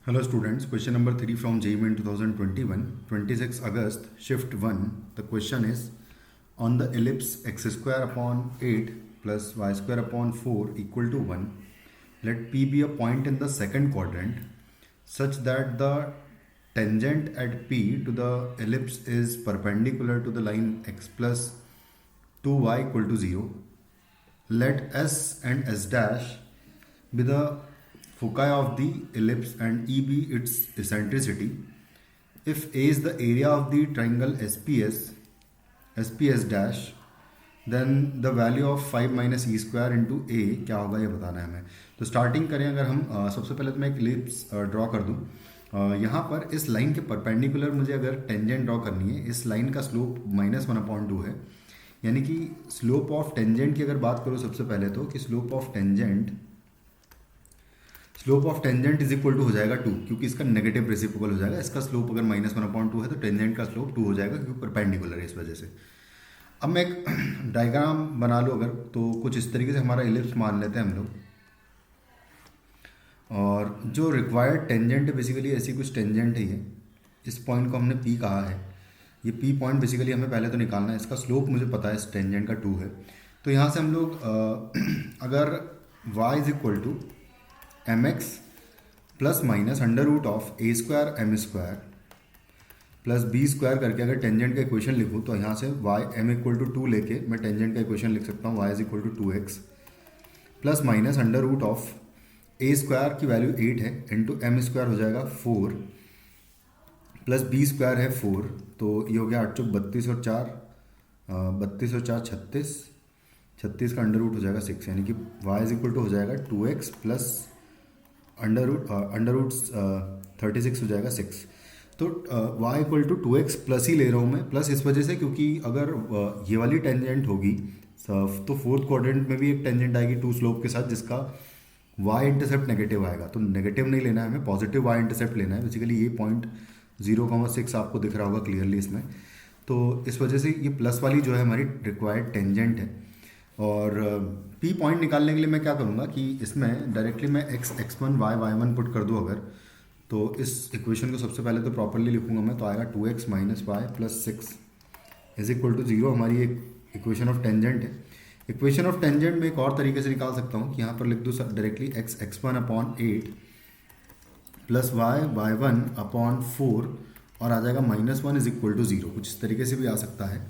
Hello students, question number 3 from JEE Main 2021, 26 August, shift 1. The question is, on the ellipse x square upon 8 plus y square upon 4 equal to 1, let P be a point in the second quadrant such that the tangent at P to the ellipse is perpendicular to the line x plus 2y equal to 0. Let S and S dash be the foci of the ellipse and E be its eccentricity. If A is the area of the triangle SPS dash, then the value of 5 minus E square into A क्या होगा ये बताना है हमें. तो starting करें अगर हम सबसे पहले तो मैं एक इलिप्स ड्रॉ कर दूँ. यहाँ पर इस लाइन के परपेंडिकुलर मुझे अगर टेंजेंट ड्रॉ करनी है, इस लाइन का स्लोप -1/2 है. यानी कि स्लोप ऑफ टेंजेंट की अगर बात करूँ सबसे पहले तो कि slope of tangent is equal to हो जाएगा 2, क्योंकि इसका नेगेटिव रेसिप्रोकल हो जाएगा. इसका स्लोप अगर -1/2 है तो टेंजेंट का स्लोप 2 हो जाएगा क्योंकि परपेंडिकुलर है इस वजह से. अब मैं एक डायग्राम बना लूँ अगर, तो कुछ इस तरीके से हमारा इलिप्स मान लेते हैं हम लोग. और जो रिक्वायर्ड टेंजेंट है बेसिकली ऐसी कुछ टेंजेंट है ये. इस पॉइंट को हमने पी कहा है. ये पी पॉइंट बेसिकली हमें पहले तो निकालना है. इसका स्लोप मुझे पता है इस टेंजेंट का 2 है. तो यहाँ से हम लोग अगर y is equal to m x plus minus under root of a square m square plus b square करके अगर टेंजेंट का इक्वेशन लिखूँ तो यहाँ से वाई एम इक्वल टू 2 लेके मैं टेंजेंट का इक्वेशन लिख सकता हूँ. Y is equal to 2x plus minus under root of a square की वैल्यू 8 है इंटू एम स्क्वायर हो जाएगा 4 प्लस बी स्क्वायर है 4. तो ये हो गया 8 चौक 32 और 4 36 का अंडर रूट हो जाएगा 6. यानी कि y इज इक्वल टू हो जाएगा 2x प्लस अंडर रूट 36 हो जाएगा 6. तो y equal to 2x plus ही ले रहा हूँ मैं, प्लस इस वजह से क्योंकि अगर ये वाली टेंजेंट होगी तो फोर्थ क्वाड्रेंट में भी एक टेंजेंट आएगी 2 स्लोप के साथ जिसका y इंटरसेप्ट नेगेटिव आएगा. तो नेगेटिव नहीं लेना है हमें, पॉजिटिव y इंटरसेप्ट लेना है. बेसिकली ये पॉइंट 0,6 आपको दिख रहा होगा क्लियरली इसमें. तो इस वजह से ये प्लस वाली जो है हमारी रिक्वायर्ड टेंजेंट है. और पी पॉइंट निकालने के लिए मैं क्या करूँगा कि इसमें डायरेक्टली मैं x1 y1 पुट कर दूँ अगर, तो इस इक्वेशन को सबसे पहले तो प्रॉपरली लिखूँगा मैं. तो आएगा 2x minus y plus 6 is equal to 0. हमारी एक इक्वेशन ऑफ टेंजेंट है. इक्वेशन ऑफ टेंजेंट में एक और तरीके से निकाल सकता हूँ कि यहाँ पर लिख दूँ directly x1 upon 8 plus y1 upon 4 और आ जाएगा -1 इज इक्वल टू 0. कुछ इस तरीके से भी आ सकता है.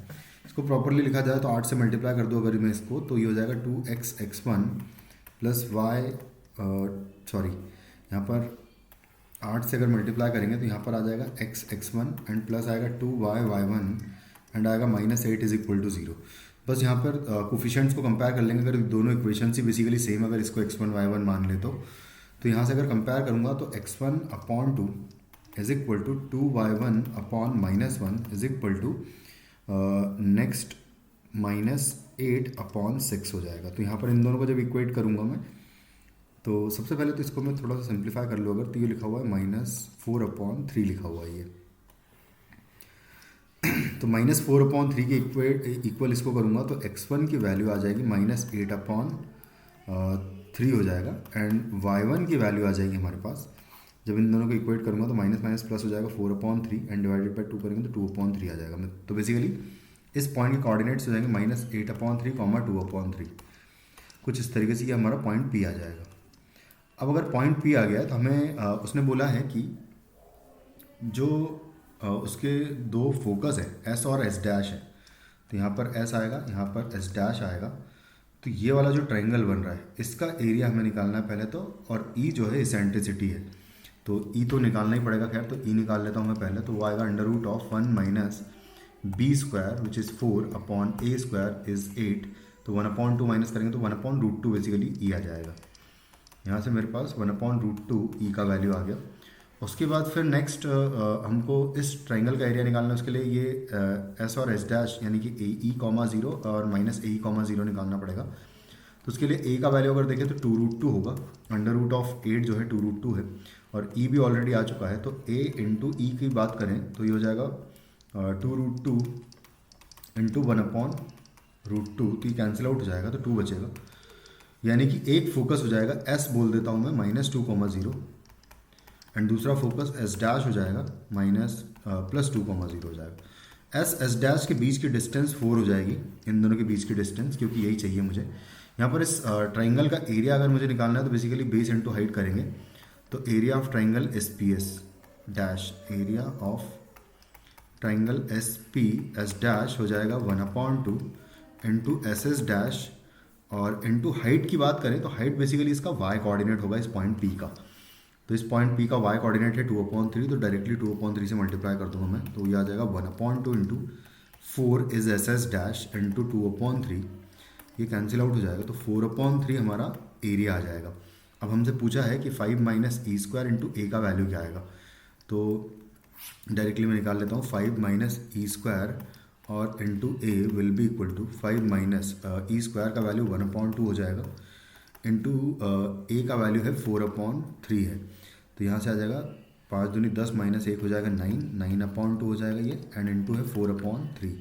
इसको प्रॉपरली लिखा जाए तो 8 से मल्टीप्लाई कर दो अगर मैं इसको, तो ये हो जाएगा 2x(x1) प्लस यहाँ पर 8 से अगर मल्टीप्लाई करेंगे तो यहाँ पर आ जाएगा x(x1) एंड प्लस आएगा 2y(y1) एंड आएगा -8 इज इक्वल टू 0. बस यहाँ पर कोफिशिएंट्स को कंपेयर कर लेंगे. अगर दोनों इक्वेशन ही बेसिकली सेम, अगर इसको x1 y1 मान ले तो यहाँ से अगर कंपेयर करूँगा तो x1 upon 2 is equal to 2y1 upon -1 is equal to next -8 upon 6 हो जाएगा. तो यहाँ पर इन दोनों को जब इक्वेट करूँगा मैं, तो सबसे पहले तो इसको मैं थोड़ा सा सिंप्लीफाई कर लूँ अगर, तो ये लिखा हुआ है -4/3 लिखा हुआ है ये. तो -4/3 के इक्वल इसको करूँगा तो x1 की वैल्यू आ जाएगी -8/3 हो जाएगा एंड y1 की वैल्यू आ जाएगी हमारे पास. जब इन दोनों को इक्वेट करूँगा तो माइनस माइनस प्लस हो जाएगा 4/3 एंड डिवाइडेड बाई 2 करेंगे तो 2/3 आ जाएगा. तो बेसिकली इस पॉइंट के कोऑर्डिनेट्स हो जाएंगे -8/3, 2/3. कुछ इस तरीके से ये हमारा पॉइंट P आ जाएगा. अब अगर पॉइंट P आ गया तो हमें उसने बोला है कि जो उसके 2 फोकस है S और S डैश है. तो यहाँ पर S आएगा, यहाँ पर S डैश आएगा. तो ये वाला जो ट्रायंगल बन रहा है इसका एरिया हमें निकालना है पहले तो, और E जो है इसेंट्रिसिटी है. तो E तो निकालना ही पड़ेगा. खैर तो E निकाल लेता हूँ मैं पहले. तो वो आएगा under root of 1 minus b square which is 4 upon a square is 8. तो 1/2 माइनस करेंगे तो 1/√2 बेसिकली E आ जाएगा. यहाँ से मेरे पास 1/√2 E का वैल्यू आ गया. उसके बाद फिर नेक्स्ट हमको इस ट्राइंगल का एरिया निकालना है. उसके लिए ये S और S डैश यानी कि AE,0 और -AE,0 निकालना पड़ेगा. तो उसके लिए A का वैल्यू अगर देखें तो 2√2 होगा. अंडर रूट ऑफ 8 जो है 2√2 है और E भी ऑलरेडी आ चुका है. तो A इंटू E की बात करें तो ये हो जाएगा 2√2 इंटू 1/√2. तो ये कैंसिल आउट हो जाएगा तो 2 बचेगा. यानी कि एक फोकस हो जाएगा S बोल देता हूँ मैं -2,0 एंड दूसरा फोकस एस डैश हो जाएगा माइनस +2,0 हो जाएगा। एस डैश के बीच की डिस्टेंस 4 हो जाएगी, इन दोनों के बीच की डिस्टेंस, क्योंकि यही चाहिए मुझे। यहाँ पर इस ट्राइंगल का एरिया अगर मुझे निकालना है तो बेसिकली बेस इंटू हाइट करेंगे। तो area of triangle S P S dash, area of triangle S P S dash हो जाएगा 1/2 इंटू एस एस डैश, और इनटू हाइट की बात करें तो हाइट बेसिकली इसका y कोऑर्डिनेट होगा इस पॉइंट P का। तो इस पॉइंट P का y कोऑर्डिनेट है 2/3, तो डायरेक्टली 2/3 से मल्टीप्लाई कर दूंगा मैं, तो ये आ जाएगा 1/2 into 4 is S S dash into 2/3, ये कैंसिल आउट हो जाएगा, तो 4/3 हमारा एरिया आ जाएगा। अब हमसे पूछा है कि 5 माइनस ई स्क्वायर इंटू ए का वैल्यू क्या आएगा, तो डायरेक्टली मैं निकाल लेता हूँ 5 माइनस ई स्क्वायर और into a will be equal to 5 minus e square का वैल्यू 1/2 हो जाएगा, इंटू ए का वैल्यू है 4/3 है, तो यहाँ से आ जाएगा 5 दूनी 10 माइनस 1 हो जाएगा 9/2 हो जाएगा ये, एंड इंटू है 4/3,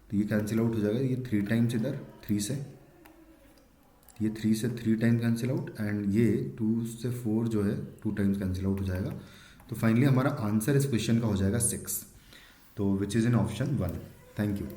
तो ये कैंसिल आउट हो जाएगा, ये 3 टाइम्स इधर 3 से, ये 3 से 3 टाइम्स कैंसिल आउट, एंड ये 2 से 4 जो है 2 टाइम्स कैंसिल आउट हो जाएगा। तो फाइनली हमारा आंसर इस क्वेश्चन का हो जाएगा 6, तो which is in option 1। Thank you.